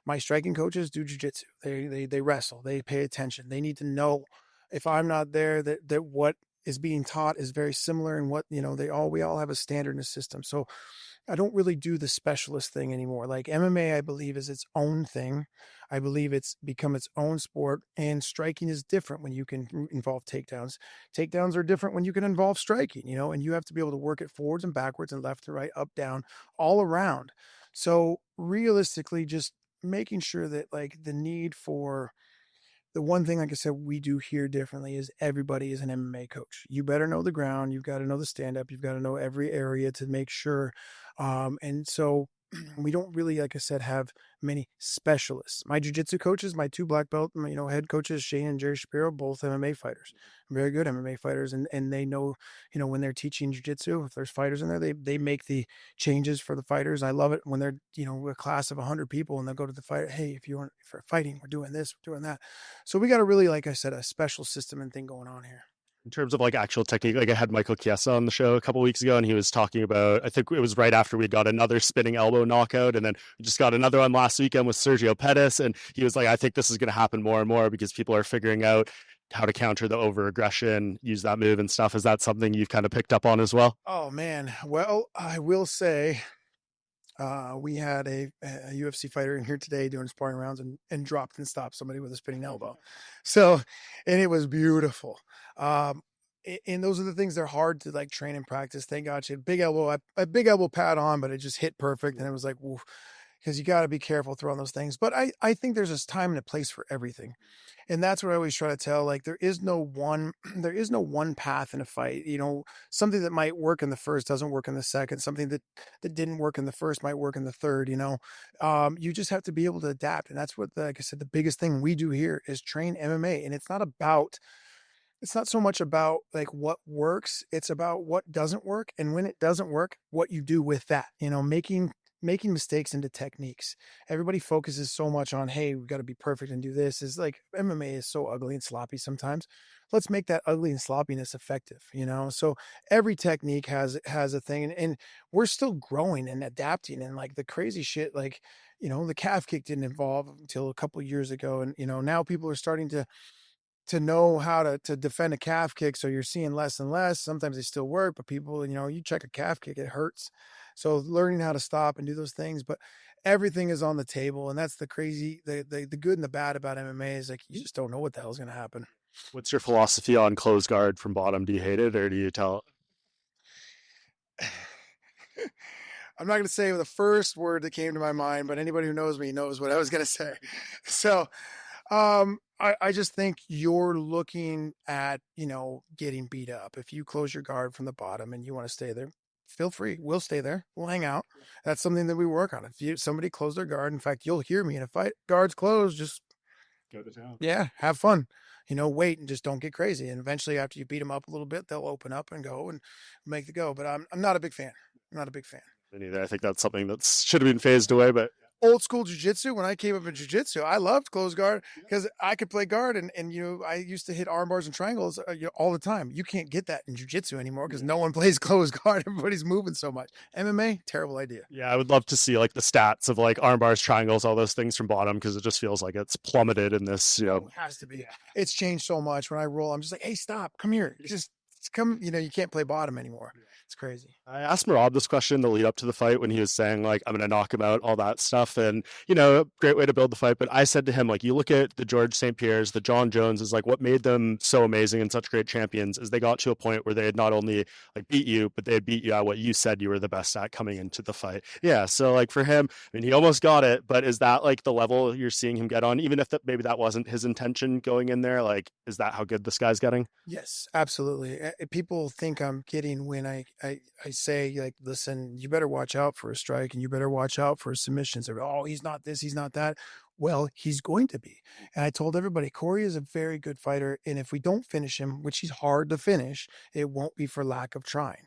My striking coaches do jujitsu. They wrestle. They pay attention. They need to know if I'm not there that what is being taught is very similar and what, you know, we all have a standard in the system. So I don't really do the specialist thing anymore. Like MMA, I believe is its own thing. I believe it's become its own sport, and striking is different when you can involve takedowns. Takedowns are different when you can involve striking, you know, and you have to be able to work it forwards and backwards and left and right, up, down, all around. So realistically, just making sure that like the need for the one thing, like I said, we do here differently is everybody is an MMA coach. You better know the ground. You've got to know the stand up. You've got to know every area to make sure. And so we don't really, like I said, have many specialists. My jujitsu coaches, my two black belt, you know, head coaches, Shane and Jerry Shapiro, both MMA fighters, very good MMA fighters. And they know, you know, when they're teaching jujitsu, if there's fighters in there, they make the changes for the fighters. I love it when they're, you know, a class of 100 people and they'll go to the fight. Hey, if you want for fighting, we're doing this, we're doing that. So we got a really, like I said, a special system and thing going on here. In terms of like actual technique, like I had Michael Chiesa on the show a couple weeks ago, and he was talking about, I think it was right after we got another spinning elbow knockout, and then we just got another one last weekend with Sergio Pettis, and he was like, I think this is going to happen more and more because people are figuring out how to counter the over aggression, use that move and stuff. Is that something you've kind of picked up on as well? Oh man. Well, I will say we had a UFC fighter in here today doing sparring rounds and dropped and stopped somebody with a spinning elbow. So, and it was beautiful. And those are the things they're hard to like train and practice. Thank God she had a big elbow pad on, but it just hit perfect. And it was like, woof, because you got to be careful throwing those things. But I think there's this time and a place for everything. And that's what I always try to tell. Like there is no one path in a fight. You know, something that might work in the first doesn't work in the second. Something that didn't work in the first might work in the third. You know, you just have to be able to adapt. And that's what, like I said, the biggest thing we do here is train MMA. And it's not so much about like what works. It's about what doesn't work. And when it doesn't work, what you do with that, you know, making mistakes into techniques. Everybody focuses so much on, hey, we got to be perfect and do this. Is like MMA is so ugly and sloppy sometimes. Let's make that ugly and sloppiness effective, you know? So every technique has a thing, and we're still growing and adapting. And like the crazy shit, like, you know, the calf kick didn't evolve until a couple of years ago. And, you know, now people are starting to know how to defend a calf kick. So you're seeing less and less. Sometimes they still work, but people, you know, you check a calf kick, it hurts. So learning how to stop and do those things, but everything is on the table. And that's the crazy, the good and the bad about MMA is like, you just don't know what the hell's going to happen. What's your philosophy on close guard from bottom? Do you hate it, or do you tell? I'm not going to say the first word that came to my mind, but anybody who knows me knows what I was going to say. So, I just think you're looking at, you know, getting beat up. If you close your guard from the bottom and you want to stay there, feel free. We'll stay there. We'll hang out. That's something that we work on. If somebody close their guard, in fact, you'll hear me in a fight, guards closed, just Go to town. yeah, have fun. You know, wait and just don't get crazy. And eventually, after you beat them up a little bit, they'll open up and go and make the go. But I'm not a big fan. I'm not a big fan. Me neither. I think that's something that should have been phased away, but Old school jujitsu. When I came up in jujitsu, I loved close guard because I could play guard, and you know, I used to hit arm bars and triangles all the time. You can't get that in jujitsu anymore because no one plays close guard. Everybody's moving so much. MMA, terrible idea. yeah, I would love to see like the stats of like arm bars, triangles, all those things from bottom, because it just feels like it's plummeted in this, you know. It has to be. It's changed so much. When I roll, I'm just like, hey, stop, come here, just come. You know, you can't play bottom anymore. It's crazy. I asked Merab this question in the lead up to the fight when he was saying like I'm gonna knock him out, all that stuff, and great way to build the fight. But I said to him like, you look at the George St. Pierre's, the John Jones is like what made them so amazing and such great champions is they got to a point where they had not only like beat you, but they had beat you at what you said you were the best at coming into the fight. Yeah, so like for him, I mean, he almost got it, but is that like the level you're seeing him get on, even if maybe that wasn't his intention going in there? Like, is that how good this guy's getting? Yes, absolutely. People think I'm kidding when I say like, listen, you better watch out for a strike and you better watch out for submissions. Or, oh, he's not this, he's not that. Well, he's going to be. And I told everybody, Corey is a very good fighter. And if we don't finish him, which he's hard to finish, it won't be for lack of trying.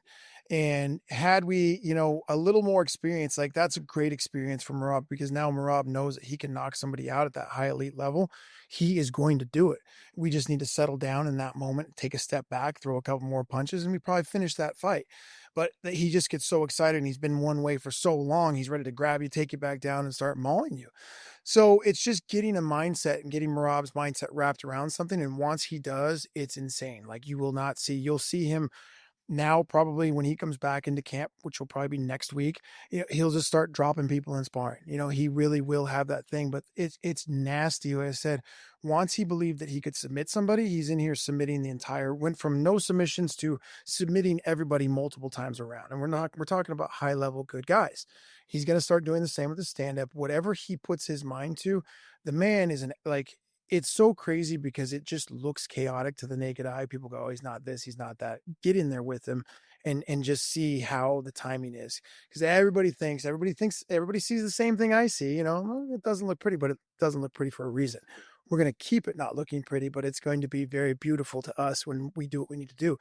And had we, a little more experience, like that's a great experience for Merab because now Merab knows that he can knock somebody out at that high elite level. He is going to do it. We just need to settle down in that moment, take a step back, throw a couple more punches, and we probably finish that fight. But he just gets so excited and he's been one way for so long. He's ready to grab you, take you back down, and start mauling you. So it's just getting a mindset and getting Merab's mindset wrapped around something. And once he does, it's insane. Like you'll see him now probably when he comes back into camp, which will probably be next week, he'll just start dropping people in sparring. He really will have that thing, but it's nasty. Like I said, once he believed that he could submit somebody, he's in here submitting went from no submissions to submitting everybody multiple times around. And we're talking about high level good guys. He's going to start doing the same with the stand up. Whatever he puts his mind to, the man is it's so crazy because it just looks chaotic to the naked eye. People go, oh, he's not this, he's not that. Get in there with him and just see how the timing is. Because everybody sees the same thing I see. Well, it doesn't look pretty, but it doesn't look pretty for a reason. We're going to keep it not looking pretty, but it's going to be very beautiful to us when we do what we need to do.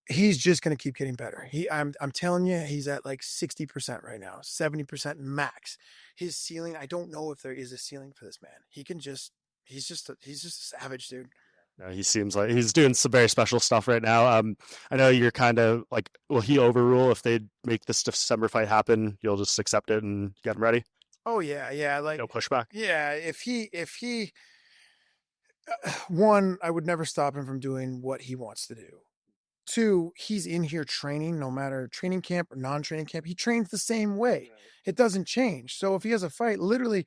He's just going to keep getting better. I'm telling you, he's at like 60% right now, 70% max. His ceiling, I don't know if there is a ceiling for this man. He's just a savage, dude. No, he seems like he's doing some very special stuff right now. I know you're kind of like, will he overrule if they make this December fight happen? You'll just accept it and get him ready. Oh yeah, like No pushback. yeah. If he one, I would never stop him from doing what he wants to do. Two, he's in here training, no matter training camp or non-training camp. He trains the same way. It doesn't change. So if he has a fight, literally,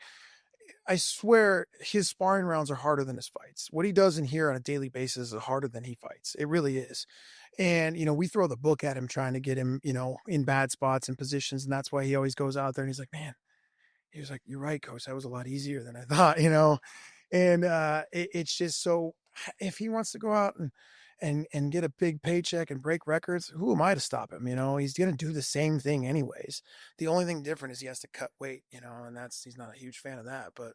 I swear his sparring rounds are harder than his fights. What he does in here on a daily basis is harder than he fights. It really is. And, we throw the book at him trying to get him, in bad spots and positions. And that's why he always goes out there and he's like, man, he was like, you're right, coach. That was a lot easier than I thought, and it's just so if he wants to go out and get a big paycheck and break records, who am I to stop him? He's going to do the same thing anyways. The only thing different is he has to cut weight, and he's not a huge fan of that, but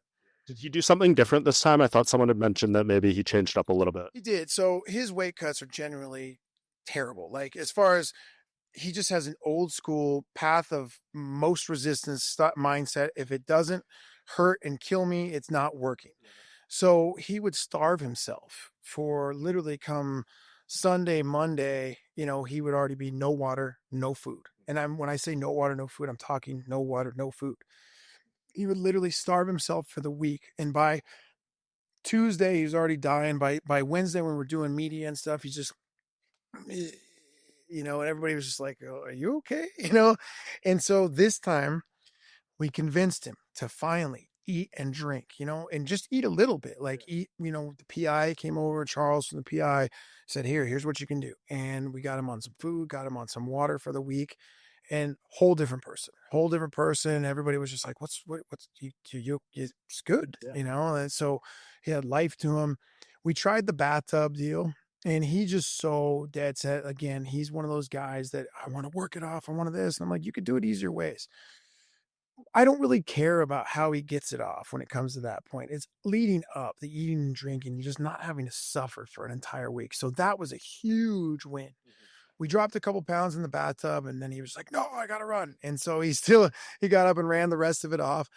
Did he do something different this time? I thought someone had mentioned that maybe he changed up a little bit. he did. So his weight cuts are generally terrible. Like as far as he just has an old school path of most resistance mindset. If it doesn't hurt and kill me, it's not working. So he would starve himself for literally come Sunday, Monday, he would already be no water, no food. And when I say no water, no food, I'm talking no water, no food. He would literally starve himself for the week. And by Tuesday, he was already dying. By Wednesday, when we're doing media and stuff, he's just, and everybody was just like, oh, are you okay? And so this time we convinced him to finally eat and drink, and just eat a little bit, like eat, the PI came over, Charles from the PI said, here's what you can do. And we got him on some food, got him on some water for the week, and whole different person. Everybody was just like, what's you it's good, and so he had life to him. We tried the bathtub deal. And he just so dead set. Again, he's one of those guys that I want to work it off. I want this. And I'm like, you could do it easier ways. I don't really care about how he gets it off when it comes to that point. It's leading up, the eating and drinking, just not having to suffer for an entire week. So that was a huge win. We dropped a couple pounds in the bathtub and then he was like, no, I got to run. And so he got up and ran the rest of it off.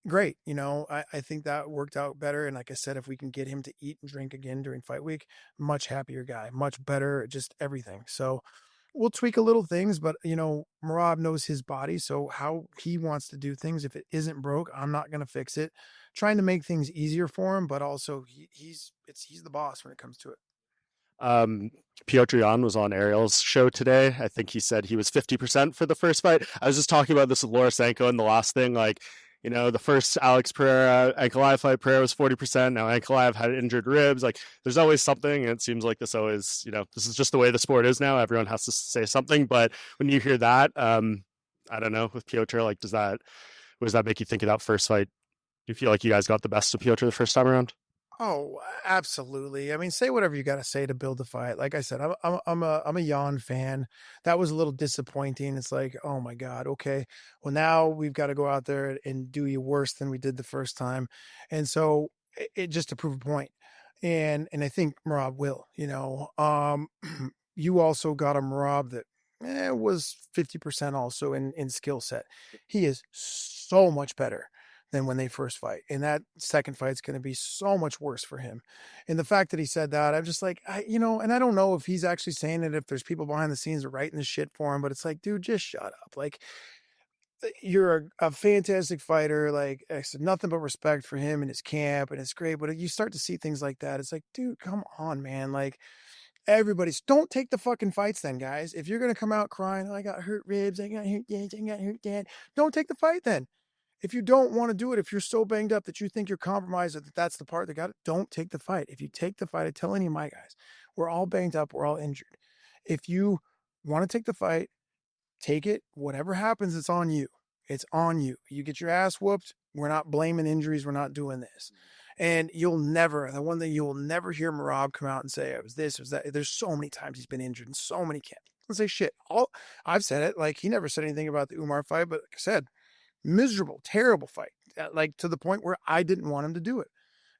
Great. I think that worked out better. And like I said, if we can get him to eat and drink again during fight week, much happier guy, much better, just everything. So we'll tweak a little things, but Merab knows his body. So how he wants to do things, if it isn't broke, I'm not going to fix it. Trying to make things easier for him, but also he's the boss when it comes to it. Um, Petr Yan was on Ariel's show today. I think he said he was 50% for the first fight. I was just talking about this with Laura Sanko, and the last thing, like, the first Alex Pereira Ankalaev fight, Pereira was 40%. Now Ankalaev had injured ribs. Like, there's always something, and it seems like this always, this is just the way the sport is now. Everyone has to say something. But when you hear that, I don't know, with Petr, like, what does that make you think of that first fight? Do you feel like you guys got the best of Petr the first time around? Oh, absolutely. I mean, say whatever you got to say to build the fight. Like I said, I'm a Yan fan. That was a little disappointing. It's like, oh my God, okay. Well, now we've got to go out there and do you worse than we did the first time, and so it just to prove a point. And I think Merab will. You also got a Merab that was 50% also in skill set. He is so much better than when they first fight. And that second fight is going to be so much worse for him. And the fact that he said that, I'm just like, and I don't know if he's actually saying it, if there's people behind the scenes writing this shit for him, but it's like, dude, just shut up. Like, you're a fantastic fighter. Like, I said, nothing but respect for him and his camp, and it's great. But you start to see things like that, it's like, dude, come on, man. Like, don't take the fucking fights then, guys. If you're going to come out crying, oh, I got hurt ribs, I got hurt this, I got hurt that, don't take the fight then. If you don't want to do it, if you're so banged up that you think you're compromised, that that's the part that got it, don't take the fight. If you take the fight, I tell any of my guys, we're all banged up, we're all injured. If you want to take the fight, take it. Whatever happens, it's on you. It's on you. You get your ass whooped. We're not blaming injuries. We're not doing this. And the one thing you'll never hear Merab come out and say, it was this, it was that. There's so many times he's been injured and so many camps. Let's say shit. I've said it. Like, he never said anything about the Umar fight, but like I said, miserable, terrible fight. Like, to the point where I didn't want him to do it.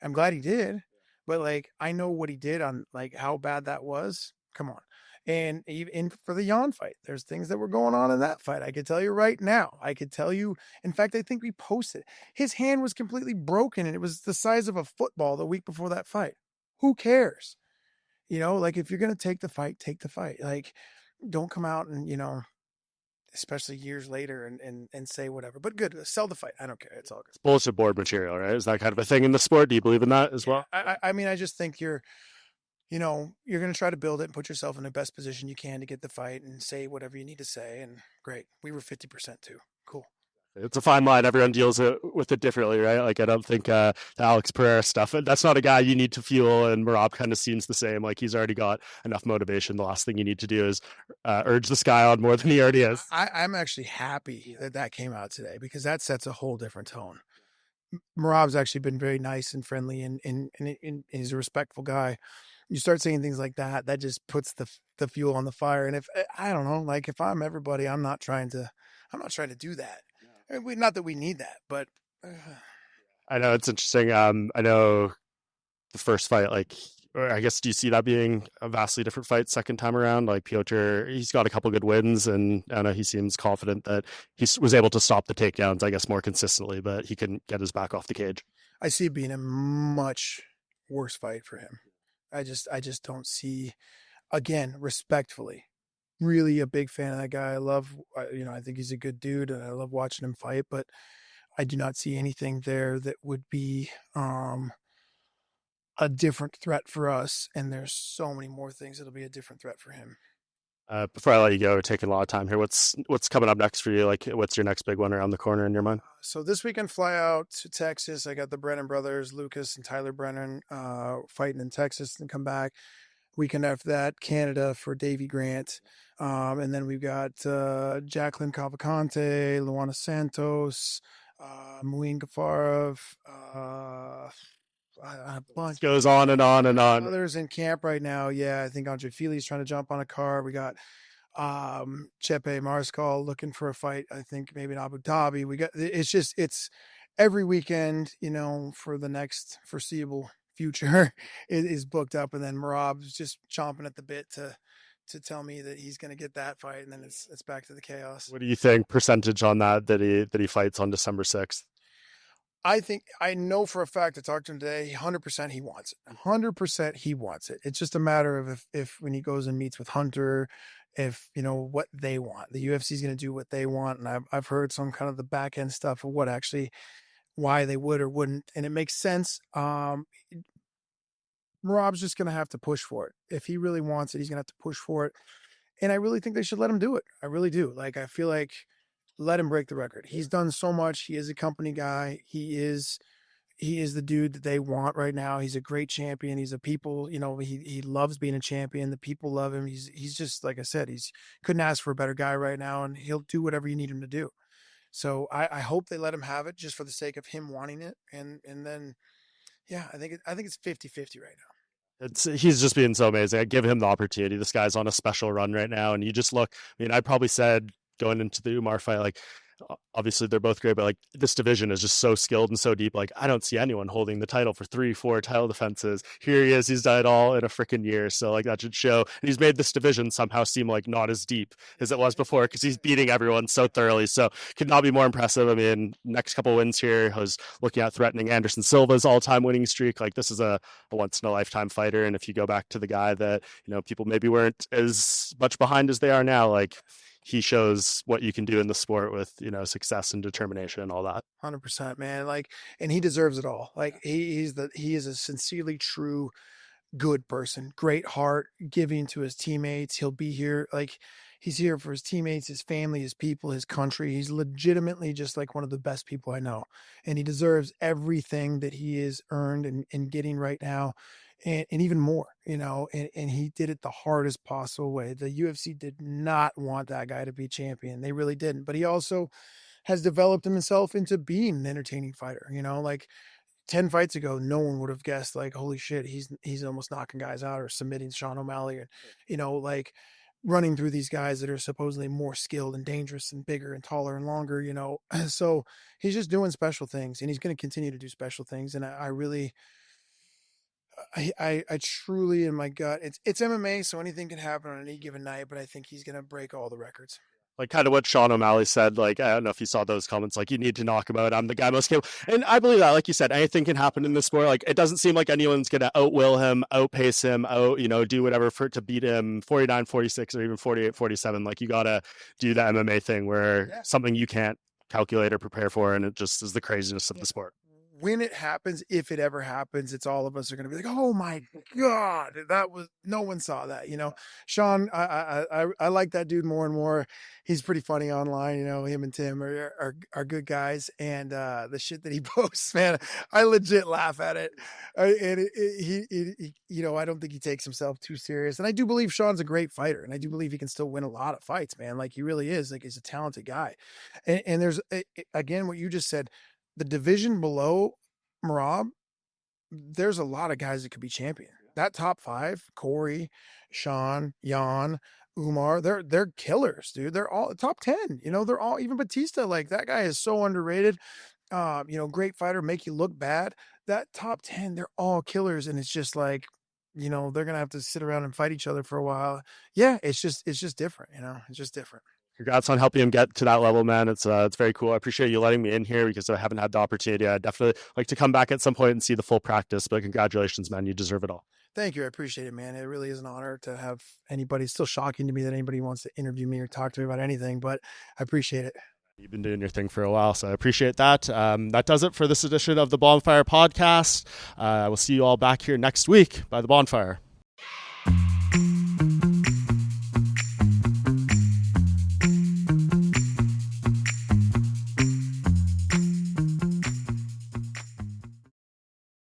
I'm glad he did, but like, I know what he did on, like, how bad that was. Come on. And even for the Yan fight, there's things that were going on in that fight. I could tell you right now. I could tell you. In fact, I think we posted. His hand was completely broken, and it was the size of a football the week before that fight. Who cares? Like, if you're gonna take the fight, take the fight. Like, don't come out and especially years later, and say whatever. But good, sell the fight. I don't care. It's all good. It's bulletin board material, right? Is that kind of a thing in the sport? Do you believe in that as well? I mean, I just think you're going to try to build it and put yourself in the best position you can to get the fight and say whatever you need to say. And great. We were 50% too. Cool. It's a fine line. Everyone deals with it differently, right? Like, I don't think the Alex Pereira stuff, that's not a guy you need to fuel. And Merab kind of seems the same. Like, he's already got enough motivation. The last thing you need to do is urge this guy on more than he already is. I'm actually happy that came out today, because that sets a whole different tone. Merab's actually been very nice and friendly, and he's a respectful guy. You start saying things like that, that just puts the fuel on the fire. And if I don't know, like, if I'm everybody, I'm not trying to do that. Not that we need that, but I know it's interesting. I know the first fight, like, or I guess, do you see that being a vastly different fight second time around? Like, Petr, he's got a couple good wins, and I know he seems confident that he was able to stop the takedowns, I guess, more consistently, but he couldn't get his back off the cage. I see it being a much worse fight for him. I just don't see, again, respectfully, really a big fan of that guy. I think he's a good dude, and I love watching him fight, but I do not see anything there that would be a different threat for us. And there's so many more things that'll be a different threat for him. Before I let you go, we're taking a lot of time here. What's coming up next for you? Like, what's your next big one around the corner in your mind? So this weekend, fly out to Texas. I got the Brennan brothers, Lucas and Tyler Brennan, fighting in Texas, and come back. Weekend after that, Canada for Davey Grant. And then we've got Jacqueline Cavalcante, Luana Santos, Muin Gafarov, a bunch. Goes on and on and on. Others in camp right now. Yeah, I think Andre Fili's trying to jump on a car. We got Chepe Mariscal looking for a fight, I think maybe in Abu Dhabi. It's every weekend, for the next foreseeable future is booked up, and then Merab's just chomping at the bit to tell me that he's going to get that fight, and then it's back to the chaos. What do you think percentage on that he fights on December 6th? I know for a fact, I talked to him today, 100% he wants it. 100% he wants it. It's just a matter of if when he goes and meets with Hunter, if what they want. The UFC is going to do what they want, and I've heard some kind of the back end stuff of why they would or wouldn't, and it makes sense. Merab's just going to have to push for it. If he really wants it, he's going to have to push for it. And I really think they should let him do it. I really do. Like, I feel like let him break the record. He's done so much. He is a company guy. He is the dude that they want right now. He's a great champion. He's a people, he loves being a champion. The people love him. He's just, like I said, he's couldn't ask for a better guy right now, and he'll do whatever you need him to do. So I hope they let him have it just for the sake of him wanting it. And then, yeah, I think it's 50-50 right now. He's just being so amazing. I give him the opportunity. This guy's on a special run right now, and you just look. I mean, I probably said going into the Umar fight, like, obviously they're both great, but like this division is just so skilled and so deep. Like, I don't see anyone holding the title for 3-4 title defenses. Here he is. He's done it all in a freaking year. So like that should show. And he's made this division somehow seem like not as deep as it was before because he's beating everyone so thoroughly. So could not be more impressive. I mean, next couple wins here, I was looking at threatening Anderson Silva's all-time winning streak. Like, this is a once in a lifetime fighter. And if you go back to the guy that, people maybe weren't as much behind as they are now, like, he shows what you can do in the sport with, success and determination and all that. 100%, man. Like, and he deserves it all. Like, he is a sincerely true, good person, great heart, giving to his teammates. He'll be here. Like, he's here for his teammates, his family, his people, his country. He's legitimately just like one of the best people I know. And he deserves everything that he is earned and getting right now. And even more, and he did it the hardest possible way. The UFC did not want that guy to be champion. They really didn't. But he also has developed himself into being an entertaining fighter. Like 10 fights ago, no one would have guessed, like, holy shit, he's almost knocking guys out or submitting Sean O'Malley, or, like running through these guys that are supposedly more skilled and dangerous and bigger and taller and longer, So he's just doing special things, and he's going to continue to do special things. And I really... I truly, in my gut, it's MMA, so anything can happen on any given night, but I think he's going to break all the records. Like, kind of what Sean O'Malley said, like, I don't know if you saw those comments, like, you need to knock him out. I'm the guy most capable. And I believe that, like you said, anything can happen in this sport. Like, it doesn't seem like anyone's going to outwill him, outpace him, do whatever to beat him 49-46 or even 48-47. Like, you got to do the MMA thing where something you can't calculate or prepare for, and it just is the craziness of the sport. When it happens, if it ever happens, it's all of us are going to be like, oh my God, no one saw that, Sean, I like that dude more and more. He's pretty funny online, him and Tim are good guys. And the shit that he posts, man, I legit laugh at it. And he I don't think he takes himself too serious. And I do believe Sean's a great fighter. And I do believe he can still win a lot of fights, man. Like, he really is. Like, he's a talented guy. And there's, again, what you just said, the division below Merab, there's a lot of guys that could be champion. That top 5, Corey, Sean, Yan, Umar, they're killers, dude. They're all top 10. They're all, even Batista, like, that guy is so underrated. Great fighter, make you look bad. That top 10, they're all killers, and it's just like, they're gonna have to sit around and fight each other for a while. Yeah, it's just different. It's just different. Congrats on helping him get to that level, man. It's very cool. I appreciate you letting me in here because I haven't had the opportunity. I'd definitely like to come back at some point and see the full practice, but congratulations, man. You deserve it all. Thank you. I appreciate it, man. It really is an honor to have anybody. It's still shocking to me that anybody wants to interview me or talk to me about anything, but I appreciate it. You've been doing your thing for a while, so I appreciate that. That does it for this edition of the Bohnfire podcast. I will see you all back here next week by the Bohnfire.